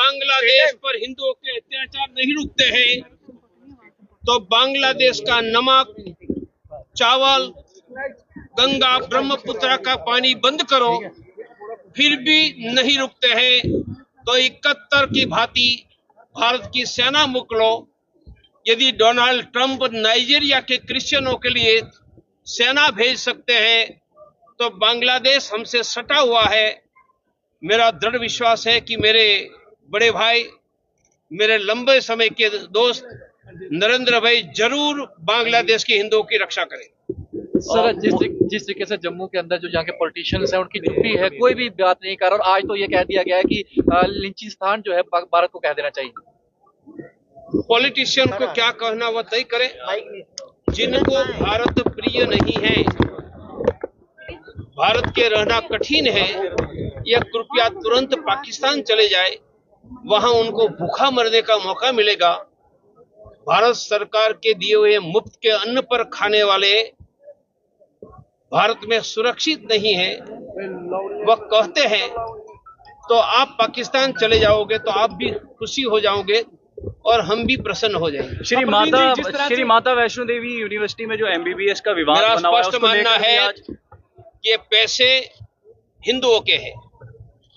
बांग्लादेश पर हिंदुओं के अत्याचार नहीं रुकते हैं तो बांग्लादेश का नमक, चावल, गंगा ब्रह्मपुत्र का पानी बंद करो, फिर भी नहीं रुकते हैं तो 71 की भांति भारत की सेना मोकलो। यदि डोनाल्ड ट्रंप नाइजीरिया के क्रिश्चियनों के लिए सेना भेज सकते हैं तो बांग्लादेश हमसे सटा हुआ है। मेरा दृढ़ विश्वास है कि मेरे बड़े भाई, मेरे लंबे समय के दोस्त नरेंद्र भाई जरूर बांग्लादेश के हिंदुओं की रक्षा करें। सर, जिस तरीके से जम्मू के अंदर जो यहाँ के पॉलिटिशियंस हैं उनकी चुप्पी है, कोई भी बात नहीं कर रहा, और आज तो ये कह दिया गया है कि लिंचिस्तान जो है भारत को कह देना चाहिए। पॉलिटिशियन को क्या कहना वह तय करें। जिनको भारत प्रिय नहीं है, भारत के रहना कठिन है, यह कृपया तुरंत पाकिस्तान चले जाए, वहां उनको भूखा मरने का मौका मिलेगा। भारत सरकार के दिए हुए मुफ्त के अन्न पर खाने वाले भारत में सुरक्षित नहीं है। वह कहते हैं तो आप पाकिस्तान चले जाओगे तो आप भी खुशी हो जाओगे और हम भी प्रसन्न हो जाएंगे। श्री माता वैष्णो देवी यूनिवर्सिटी में जो MBBS का विवाद बना हुआ है, स्पष्ट मानना है कि ये पैसे हिंदुओं के हैं।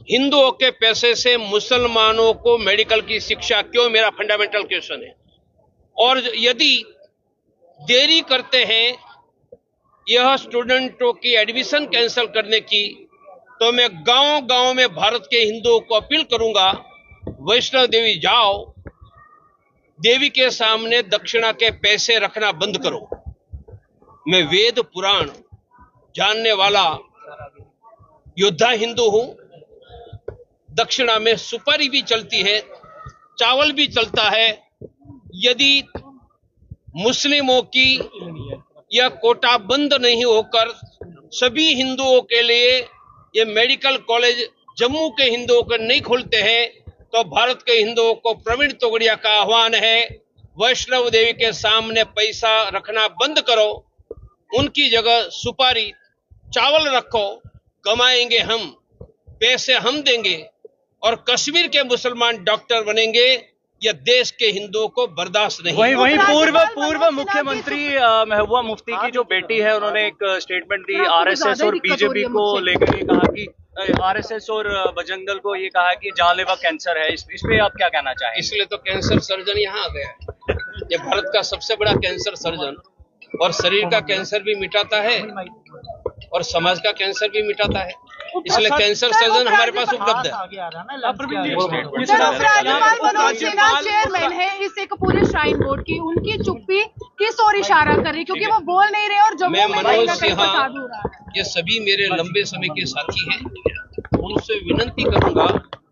हिंदुओं के पैसे से मुसलमानों को मेडिकल की शिक्षा क्यों, मेरा फंडामेंटल क्वेश्चन है। और यदि देरी करते हैं यह स्टूडेंटों की एडमिशन कैंसिल करने की, तो मैं गांव-गांव में भारत के हिंदुओं को अपील करूंगा, वैष्णो देवी जाओ, देवी के सामने दक्षिणा के पैसे रखना बंद करो। मैं वेद पुराण जानने वाला योद्धा हिंदू हूं। दक्षिणा में सुपारी भी चलती है, चावल भी चलता है। यदि मुस्लिमों की यह कोटा बंद नहीं होकर सभी हिंदुओं के लिए ये मेडिकल कॉलेज जम्मू के हिंदुओं को नहीं खोलते हैं तो भारत के हिंदुओं को प्रवीण तोगड़िया का आह्वान है, वैष्णव देवी के सामने पैसा रखना बंद करो, उनकी जगह सुपारी चावल रखो, कमाएंगे हम, पैसे हम देंगे और कश्मीर के मुसलमान डॉक्टर बनेंगे। यह देश के हिंदुओं को बर्दाश्त नहीं। वहीं पूर्व मुख्यमंत्री महबूबा मुफ्ती की जो बेटी है, उन्होंने एक स्टेटमेंट दी RSS और BJP को लेकर, ये कहा कि RSS और बजरंग दल को ये कहा कि जानलेवा कैंसर है। इस पे आप क्या कहना चाहेंगे? इसलिए तो कैंसर सर्जन यहाँ आ गया है। ये भारत का सबसे बड़ा कैंसर सर्जन, और शरीर का कैंसर भी मिटाता है और समाज का कैंसर भी मिटाता है, इसलिए कैंसर सर्जन हमारे पास उपलब्ध है। चेयरमैन है इस एक पूरे श्राइन बोर्ड की, उनकी चुप्पी किस ओर इशारा कर रही, क्योंकि वो बोल नहीं रहे और जम्मू में मनोज सिन्हा, ये सभी मेरे लंबे समय के साथी हैं, उनसे विनती करूंगा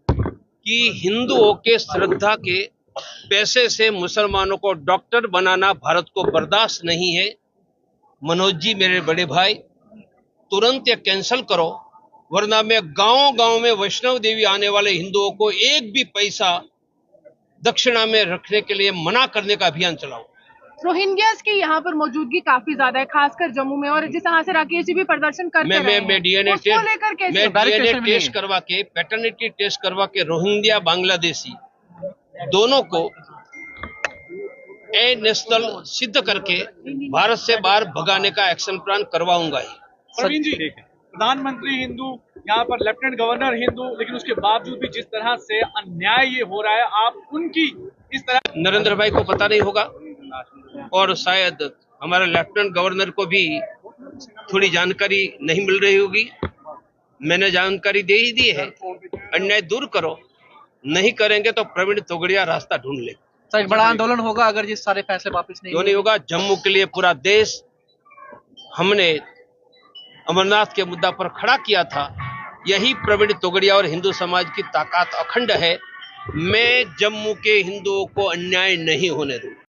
कि हिंदुओं के श्रद्धा के पैसे से मुसलमानों को डॉक्टर बनाना भारत को बर्दाश्त नहीं है। मनोज जी, मेरे बड़े भाई, तुरंत ये कैंसिल करो, वरना मैं गांव-गांव में वैष्णव देवी आने वाले हिंदुओं को एक भी पैसा दक्षिणा में रखने के लिए मना करने का अभियान चलाओ। रोहिंग्यास की यहाँ पर मौजूदगी काफी ज्यादा है, खासकर जम्मू में, और जिस तरह से राकेश जी भी प्रदर्शन करते रहे हैं, मैं DNA टेस्ट करवा के, पैटर्निटी टेस्ट करवा के रोहिंग्या बांग्लादेशी दोनों को नेशनल सिद्ध करके भारत से बाहर भगाने का एक्शन प्लान करवाऊंगा ही। प्रवीण जी, प्रधानमंत्री हिंदू, यहाँ पर लेफ्टिनेंट गवर्नर हिंदू, लेकिन उसके बावजूद भी जिस तरह से अन्याय ये हो रहा है, आप उनकी इस तरह। नरेंद्र भाई को पता नहीं होगा और शायद हमारे लेफ्टिनेंट गवर्नर को भी थोड़ी जानकारी नहीं मिल रही होगी। मैंने जानकारी दे ही दी है, अन्याय दूर करो, नहीं करेंगे तो प्रवीण तोगड़िया रास्ता ढूंढ ले। सर, बड़ा आंदोलन होगा अगर ये सारे फैसले वापस नहीं होगा। जम्मू के लिए पूरा देश हमने अमरनाथ के मुद्दा पर खड़ा किया था, यही प्रवीण तोगड़िया और हिंदू समाज की ताकत अखंड है। मैं जम्मू के हिंदुओं को अन्याय नहीं होने दूंगा।